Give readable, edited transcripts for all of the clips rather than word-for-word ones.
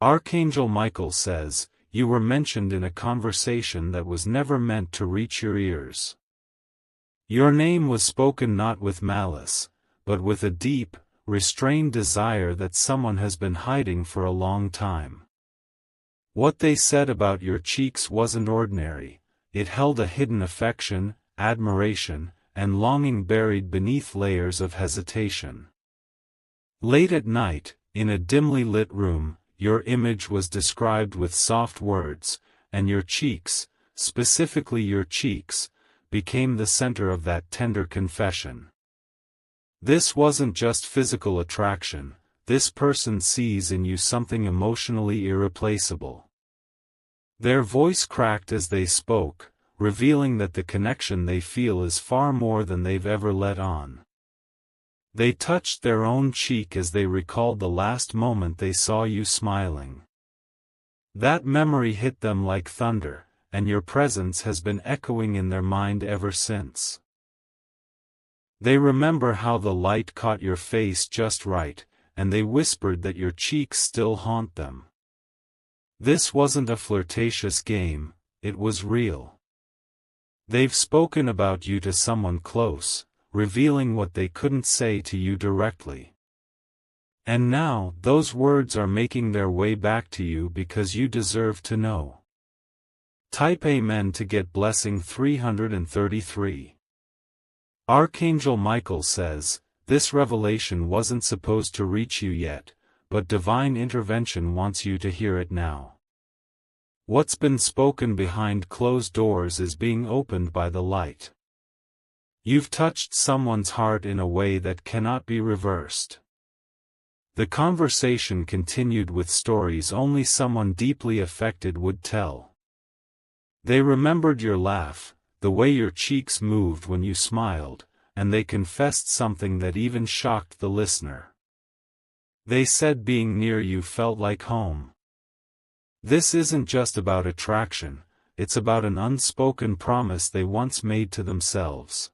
Archangel Michael says, you were mentioned in a conversation that was never meant to reach your ears. Your name was spoken not with malice, but with a deep, restrained desire that someone has been hiding for a long time. What they said about your cheeks wasn't ordinary, it held a hidden affection, admiration, and longing buried beneath layers of hesitation. Late at night, in a dimly lit room, your image was described with soft words, and your cheeks, specifically your cheeks, became the center of that tender confession. This wasn't just physical attraction, this person sees in you something emotionally irreplaceable. Their voice cracked as they spoke, revealing that the connection they feel is far more than they've ever let on. They touched their own cheek as they recalled the last moment they saw you smiling. That memory hit them like thunder, and your presence has been echoing in their mind ever since. They remember how the light caught your face just right, and they whispered that your cheeks still haunt them. This wasn't a flirtatious game, it was real. They've spoken about you to someone close, revealing what they couldn't say to you directly. And now, those words are making their way back to you because you deserve to know. Type Amen to get blessing 333. Archangel Michael says, this revelation wasn't supposed to reach you yet, but divine intervention wants you to hear it now. What's been spoken behind closed doors is being opened by the light. You've touched someone's heart in a way that cannot be reversed. The conversation continued with stories only someone deeply affected would tell. They remembered your laugh, the way your cheeks moved when you smiled, and they confessed something that even shocked the listener. They said being near you felt like home. This isn't just about attraction, it's about an unspoken promise they once made to themselves.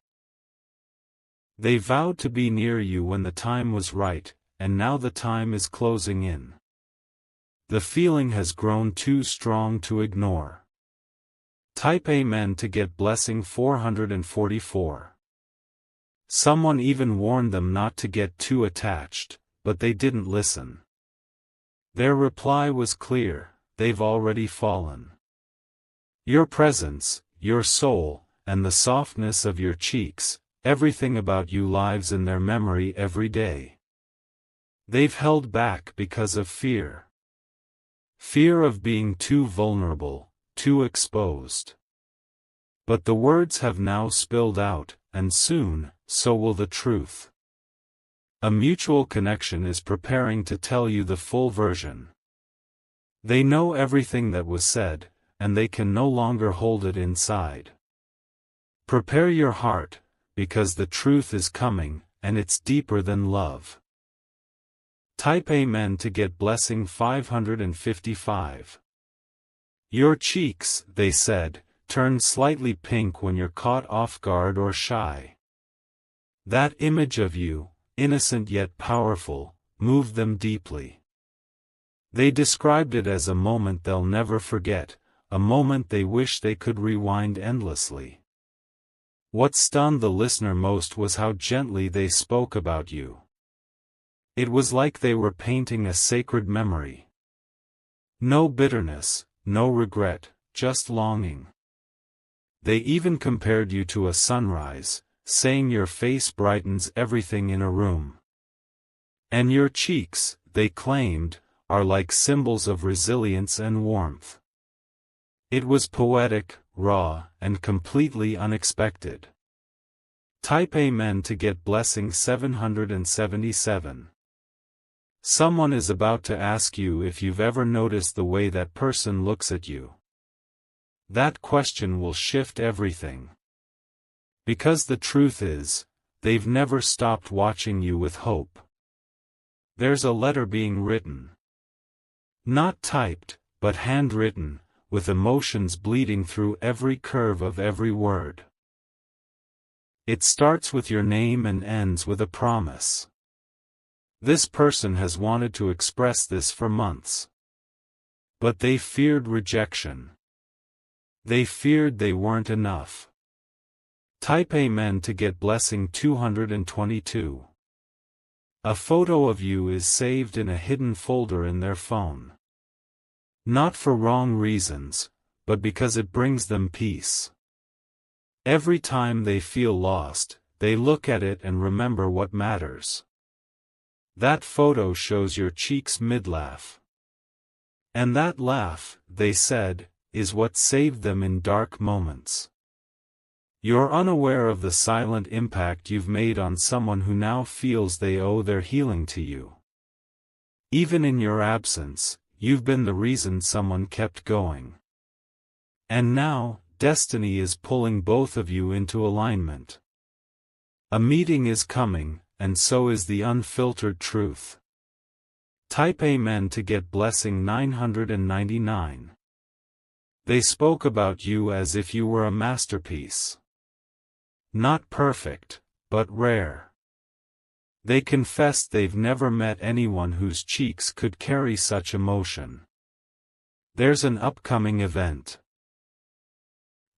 They vowed to be near you when the time was right, and now the time is closing in. The feeling has grown too strong to ignore. Type Amen to get blessing 444. Someone even warned them not to get too attached, but they didn't listen. Their reply was clear, they've already fallen. Your presence, your soul, and the softness of your cheeks, everything about you lives in their memory every day. They've held back because of fear. Fear of being too vulnerable, too exposed. But the words have now spilled out, and soon, so will the truth. A mutual connection is preparing to tell you the full version. They know everything that was said, and they can no longer hold it inside. Prepare your heart, because the truth is coming, and it's deeper than love. Type Amen to get blessing 555. Your cheeks, they said, turn slightly pink when you're caught off guard or shy. That image of you, innocent yet powerful, moved them deeply. They described it as a moment they'll never forget, a moment they wish they could rewind endlessly. What stunned the listener most was how gently they spoke about you. It was like they were painting a sacred memory. No bitterness, no regret, just longing. They even compared you to a sunrise, saying your face brightens everything in a room. And your cheeks, they claimed, are like symbols of resilience and warmth. It was poetic, raw, and completely unexpected. Type Amen to get blessing 777. Someone is about to ask you if you've ever noticed the way that person looks at you. That question will shift everything. Because the truth is, they've never stopped watching you with hope. There's a letter being written. Not typed, but handwritten, with emotions bleeding through every curve of every word. It starts with your name and ends with a promise. This person has wanted to express this for months. But they feared rejection. They feared they weren't enough. Type Amen to get blessing 222. A photo of you is saved in a hidden folder in their phone. Not for wrong reasons, but because it brings them peace. Every time they feel lost, they look at it and remember what matters. That photo shows your cheeks mid-laugh. And that laugh, they said, is what saved them in dark moments. You're unaware of the silent impact you've made on someone who now feels they owe their healing to you. Even in your absence, you've been the reason someone kept going. And now, destiny is pulling both of you into alignment. A meeting is coming, and so is the unfiltered truth. Type Amen to get blessing 999. They spoke about you as if you were a masterpiece. Not perfect, but rare. They confessed they've never met anyone whose cheeks could carry such emotion. There's an upcoming event.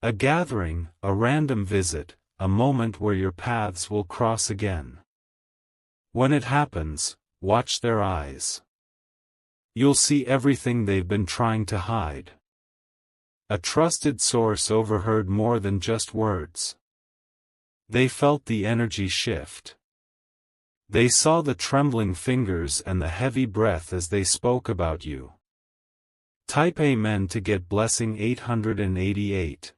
A gathering, a random visit, a moment where your paths will cross again. When it happens, watch their eyes. You'll see everything they've been trying to hide. A trusted source overheard more than just words. They felt the energy shift. They saw the trembling fingers and the heavy breath as they spoke about you. Type Amen to get blessing 888.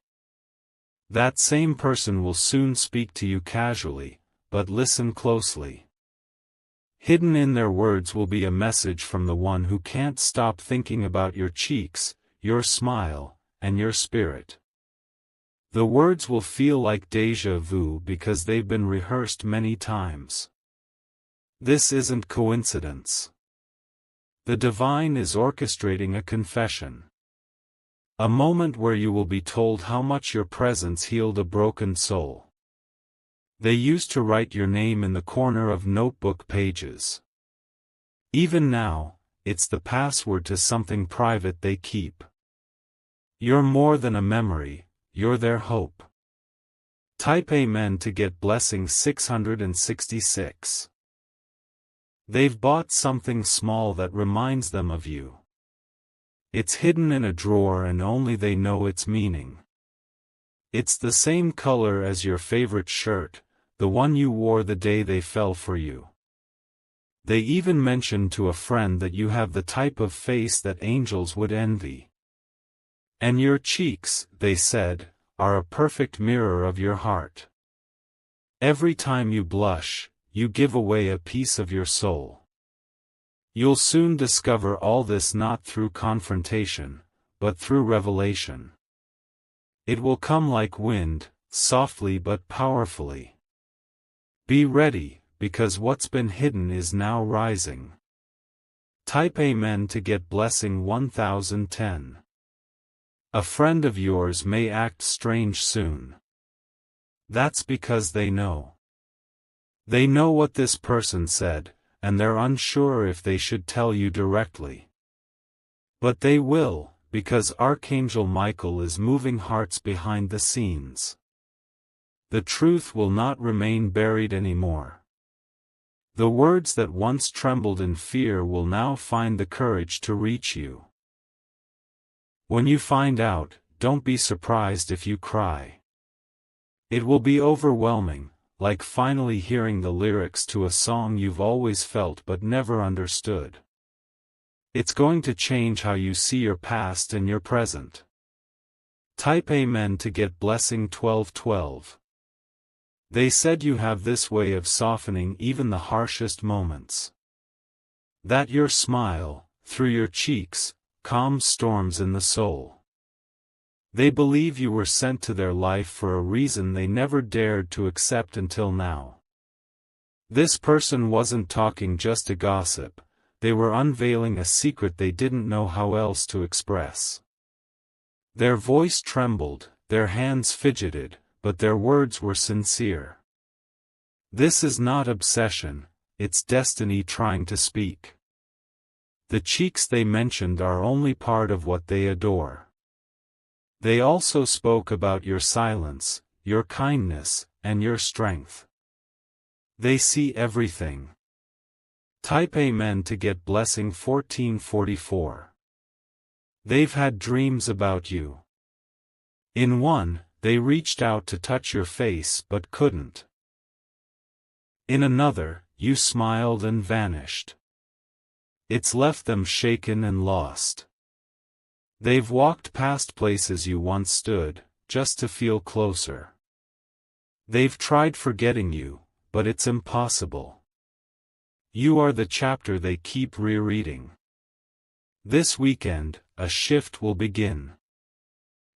That same person will soon speak to you casually, but listen closely. Hidden in their words will be a message from the one who can't stop thinking about your cheeks, your smile, and your spirit. The words will feel like déjà vu because they've been rehearsed many times. This isn't coincidence. The divine is orchestrating a confession. A moment where you will be told how much your presence healed a broken soul. They used to write your name in the corner of notebook pages. Even now, it's the password to something private they keep. You're more than a memory, you're their hope. Type Amen to get blessing 666. They've bought something small that reminds them of you. It's hidden in a drawer and only they know its meaning. It's the same color as your favorite shirt, the one you wore the day they fell for you. They even mentioned to a friend that you have the type of face that angels would envy. And your cheeks, they said, are a perfect mirror of your heart. Every time you blush, you give away a piece of your soul. You'll soon discover all this not through confrontation, but through revelation. It will come like wind, softly but powerfully. Be ready, because what's been hidden is now rising. Type Amen to get blessing 1010. A friend of yours may act strange soon. That's because they know. They know what this person said, and they're unsure if they should tell you directly. But they will, because Archangel Michael is moving hearts behind the scenes. The truth will not remain buried anymore. The words that once trembled in fear will now find the courage to reach you. When you find out, don't be surprised if you cry. It will be overwhelming, like finally hearing the lyrics to a song you've always felt but never understood. It's going to change how you see your past and your present. Type Amen to get blessing 1212. They said you have this way of softening even the harshest moments. That your smile, through your cheeks, calms storms in the soul. They believe you were sent to their life for a reason they never dared to accept until now. This person wasn't talking just to gossip, they were unveiling a secret they didn't know how else to express. Their voice trembled, their hands fidgeted, but their words were sincere. This is not obsession, it's destiny trying to speak. The cheeks they mentioned are only part of what they adore. They also spoke about your silence, your kindness, and your strength. They see everything. Type Amen to get blessing 1444. They've had dreams about you. In one, they reached out to touch your face but couldn't. In another, you smiled and vanished. It's left them shaken and lost. They've walked past places you once stood, just to feel closer. They've tried forgetting you, but it's impossible. You are the chapter they keep rereading. This weekend, a shift will begin.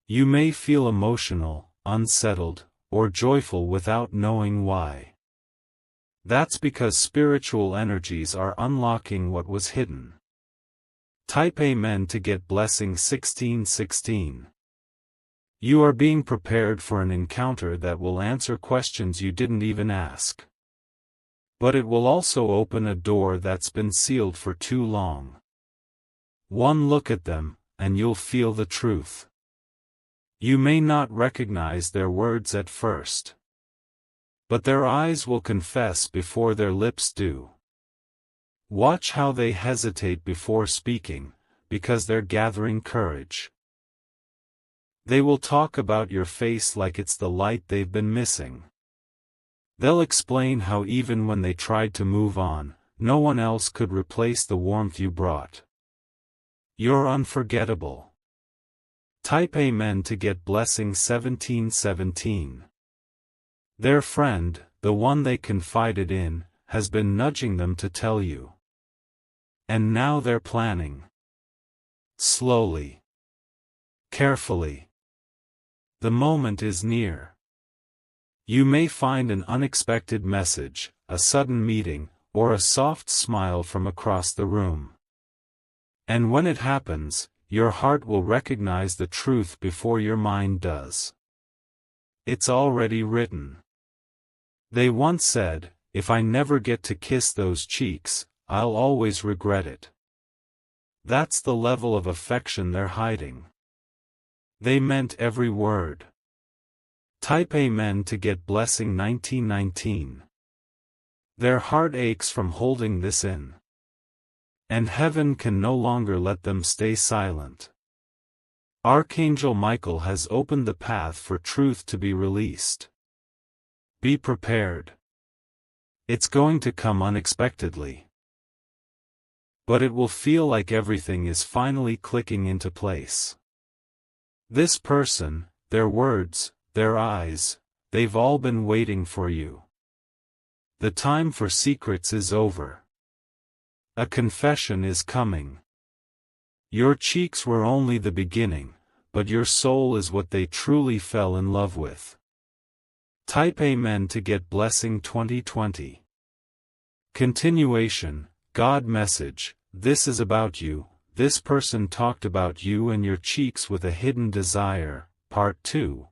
You may feel emotional, unsettled, or joyful without knowing why. That's because spiritual energies are unlocking what was hidden. Type Amen to get blessing 1616. You are being prepared for an encounter that will answer questions you didn't even ask. But it will also open a door that's been sealed for too long. One look at them, and you'll feel the truth. You may not recognize their words at first. But their eyes will confess before their lips do. Watch how they hesitate before speaking, because they're gathering courage. They will talk about your face like it's the light they've been missing. They'll explain how even when they tried to move on, no one else could replace the warmth you brought. You're unforgettable. Type Amen to get blessing 1717. Their friend, the one they confided in, has been nudging them to tell you. And now they're planning. Slowly. Carefully. The moment is near. You may find an unexpected message, a sudden meeting, or a soft smile from across the room. And when it happens, your heart will recognize the truth before your mind does. It's already written. They once said, "If I never get to kiss those cheeks, I'll always regret it." That's the level of affection they're hiding. They meant every word. Type Amen to get blessing 1919. Their heart aches from holding this in. And heaven can no longer let them stay silent. Archangel Michael has opened the path for truth to be released. Be prepared. It's going to come unexpectedly. But it will feel like everything is finally clicking into place. This person, their words, their eyes, they've all been waiting for you. The time for secrets is over. A confession is coming. Your cheeks were only the beginning, but your soul is what they truly fell in love with. Type Amen to get blessing 2020. Continuation, God message, this is about you, this person talked about you and your cheeks with a hidden desire, part 2.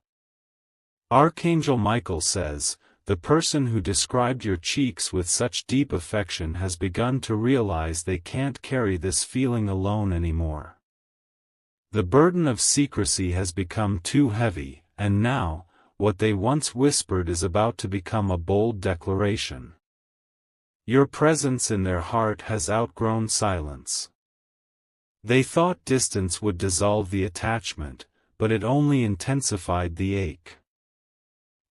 Archangel Michael says, the person who described your cheeks with such deep affection has begun to realize they can't carry this feeling alone anymore. The burden of secrecy has become too heavy, and now, what they once whispered is about to become a bold declaration. Your presence in their heart has outgrown silence. They thought distance would dissolve the attachment, but it only intensified the ache.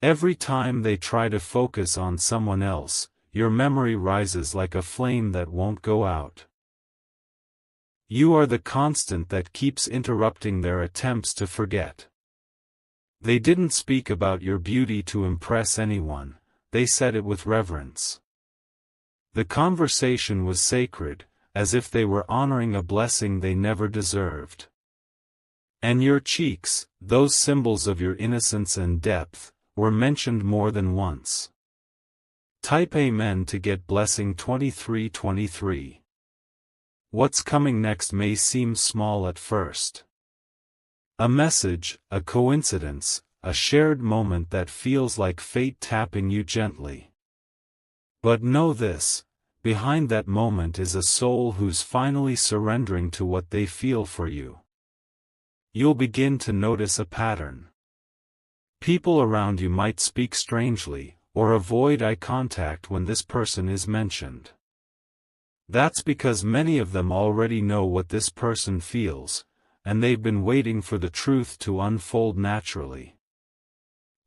Every time they try to focus on someone else, your memory rises like a flame that won't go out. You are the constant that keeps interrupting their attempts to forget. They didn't speak about your beauty to impress anyone, they said it with reverence. The conversation was sacred, as if they were honoring a blessing they never deserved. And your cheeks, those symbols of your innocence and depth, were mentioned more than once. Type Amen to get blessing 2323. What's coming next may seem small at first. A message, a coincidence, a shared moment that feels like fate tapping you gently. But know this, behind that moment is a soul who's finally surrendering to what they feel for you. You'll begin to notice a pattern. People around you might speak strangely, or avoid eye contact when this person is mentioned. That's because many of them already know what this person feels, and they've been waiting for the truth to unfold naturally.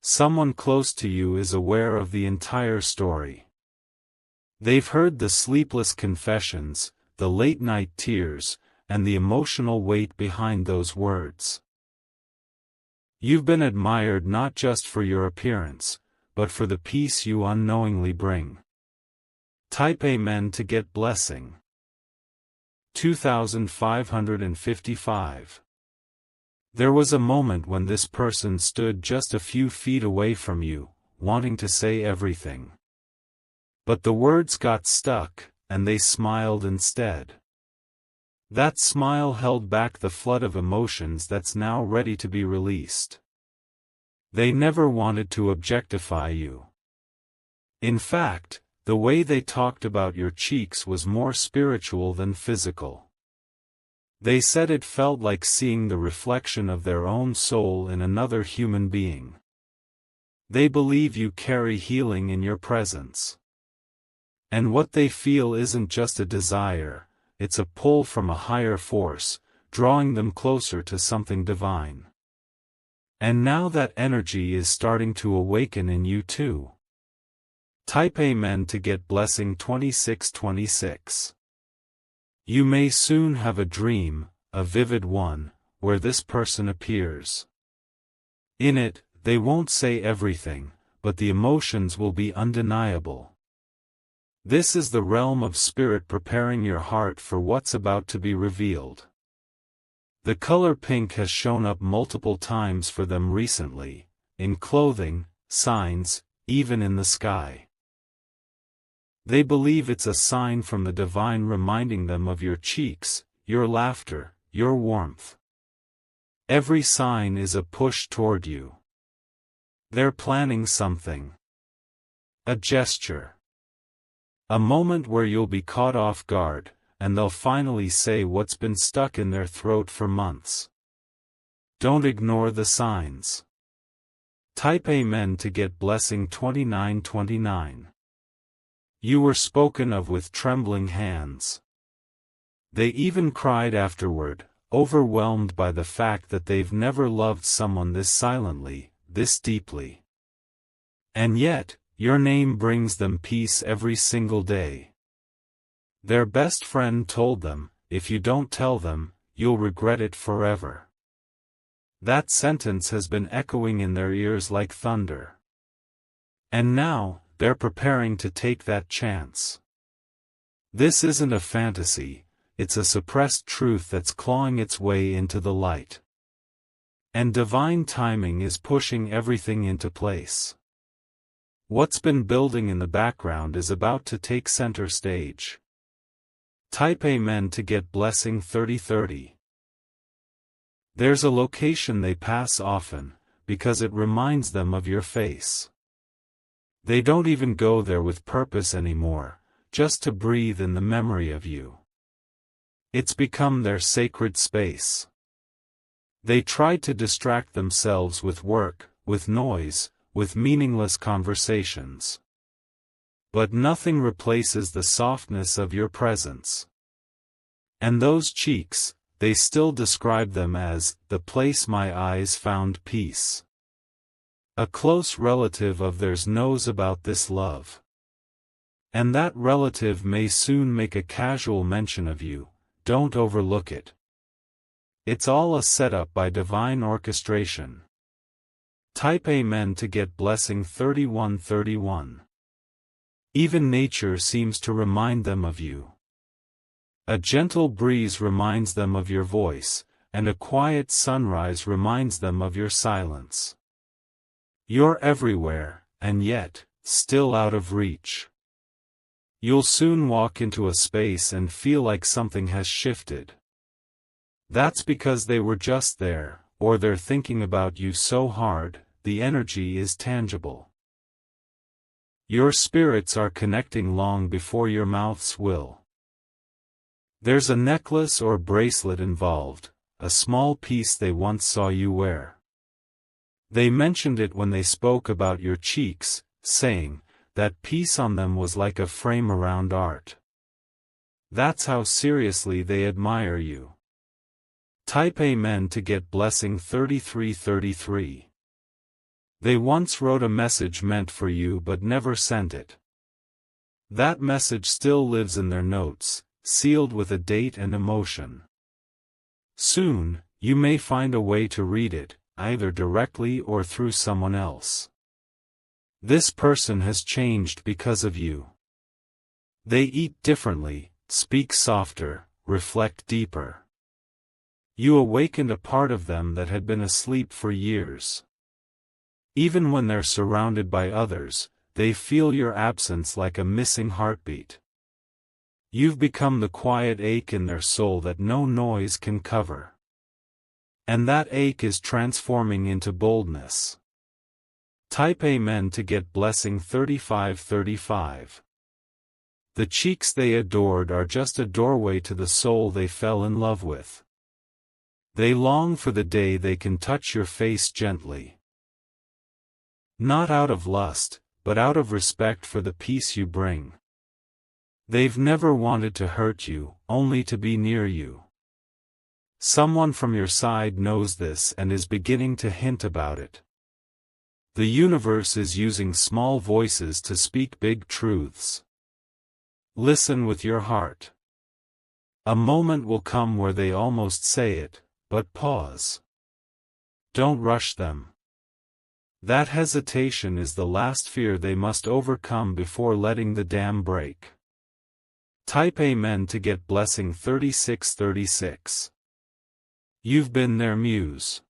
Someone close to you is aware of the entire story. They've heard the sleepless confessions, the late-night tears, and the emotional weight behind those words. You've been admired not just for your appearance, but for the peace you unknowingly bring. Type Amen to get blessing. 2555. There was a moment when this person stood just a few feet away from you, wanting to say everything. But the words got stuck, and they smiled instead. That smile held back the flood of emotions that's now ready to be released. They never wanted to objectify you. In fact, the way they talked about your cheeks was more spiritual than physical. They said it felt like seeing the reflection of their own soul in another human being. They believe you carry healing in your presence. And what they feel isn't just a desire, it's a pull from a higher force, drawing them closer to something divine. And now that energy is starting to awaken in you too. Type Amen to get blessing 2626. You may soon have a dream, a vivid one, where this person appears. In it, they won't say everything, but the emotions will be undeniable. This is the realm of spirit preparing your heart for what's about to be revealed. The color pink has shown up multiple times for them recently, in clothing, signs, even in the sky. They believe it's a sign from the divine reminding them of your cheeks, your laughter, your warmth. Every sign is a push toward you. They're planning something. A gesture. A moment where you'll be caught off guard, and they'll finally say what's been stuck in their throat for months. Don't ignore the signs. Type Amen to get blessing 2929. You were spoken of with trembling hands. They even cried afterward, overwhelmed by the fact that they've never loved someone this silently, this deeply. And yet, your name brings them peace every single day. Their best friend told them, if you don't tell them, you'll regret it forever. That sentence has been echoing in their ears like thunder. And now, they're preparing to take that chance. This isn't a fantasy, it's a suppressed truth that's clawing its way into the light. And divine timing is pushing everything into place. What's been building in the background is about to take center stage. Type Amen to get blessing 3030. There's a location they pass often, because it reminds them of your face. They don't even go there with purpose anymore, just to breathe in the memory of you. It's become their sacred space. They tried to distract themselves with work, with noise, with meaningless conversations. But nothing replaces the softness of your presence. And those cheeks, they still describe them as the place my eyes found peace. A close relative of theirs knows about this love. And that relative may soon make a casual mention of you, don't overlook it. It's all a setup by divine orchestration. Type Amen to get blessing 3131. Even nature seems to remind them of you. A gentle breeze reminds them of your voice, and a quiet sunrise reminds them of your silence. You're everywhere, and yet, still out of reach. You'll soon walk into a space and feel like something has shifted. That's because they were just there, or they're thinking about you so hard, the energy is tangible. Your spirits are connecting long before your mouths will. There's a necklace or bracelet involved, a small piece they once saw you wear. They mentioned it when they spoke about your cheeks, saying, that piece on them was like a frame around art. That's how seriously they admire you. Type Amen to get blessing 3333. They once wrote a message meant for you but never sent it. That message still lives in their notes, sealed with a date and emotion. Soon, you may find a way to read it, either directly or through someone else. This person has changed because of you. They eat differently, speak softer, reflect deeper. You awakened a part of them that had been asleep for years. Even when they're surrounded by others, they feel your absence like a missing heartbeat. You've become the quiet ache in their soul that no noise can cover. And that ache is transforming into boldness. Type Amen to get blessing 3535. The cheeks they adored are just a doorway to the soul they fell in love with. They long for the day they can touch your face gently. Not out of lust, but out of respect for the peace you bring. They've never wanted to hurt you, only to be near you. Someone from your side knows this and is beginning to hint about it. The universe is using small voices to speak big truths. Listen with your heart. A moment will come where they almost say it, but pause. Don't rush them. That hesitation is the last fear they must overcome before letting the dam break. Type Amen to get blessing 3636. You've been their muse.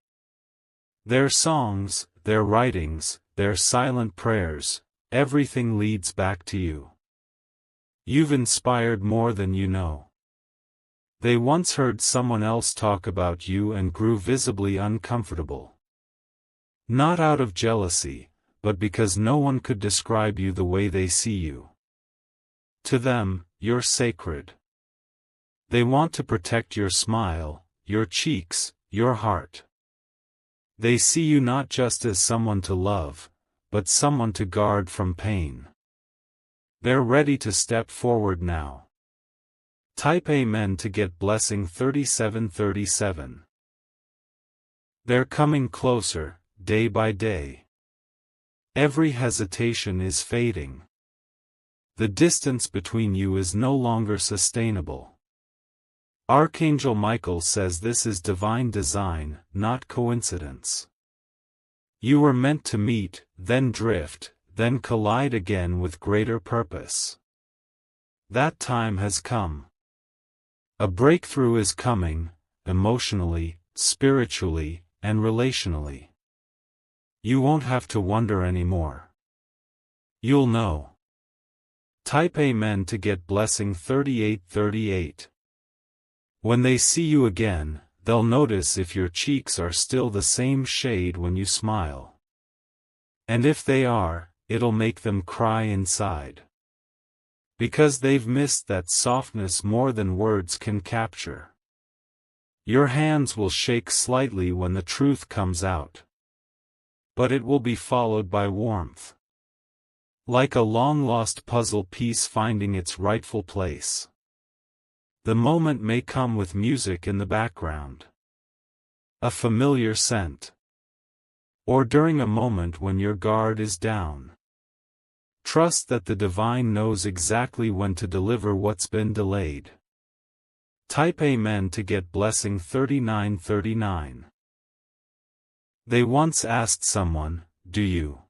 Their songs, their writings, their silent prayers, everything leads back to you. You've inspired more than you know. They once heard someone else talk about you and grew visibly uncomfortable. Not out of jealousy, but because no one could describe you the way they see you. To them, you're sacred. They want to protect your smile, your cheeks, your heart. They see you not just as someone to love, but someone to guard from pain. They're ready to step forward now. Type Amen to get blessing 3737. They're coming closer, day by day. Every hesitation is fading. The distance between you is no longer sustainable. Archangel Michael says this is divine design, not coincidence. You were meant to meet, then drift, then collide again with greater purpose. That time has come. A breakthrough is coming, emotionally, spiritually, and relationally. You won't have to wonder anymore. You'll know. Type Amen to get blessing 3838. When they see you again, they'll notice if your cheeks are still the same shade when you smile. And if they are, it'll make them cry inside. Because they've missed that softness more than words can capture. Your hands will shake slightly when the truth comes out. But it will be followed by warmth. Like a long-lost puzzle piece finding its rightful place. The moment may come with music in the background. A familiar scent. Or during a moment when your guard is down. Trust that the divine knows exactly when to deliver what's been delayed. Type Amen to get blessing 3939. They once asked someone, "Do you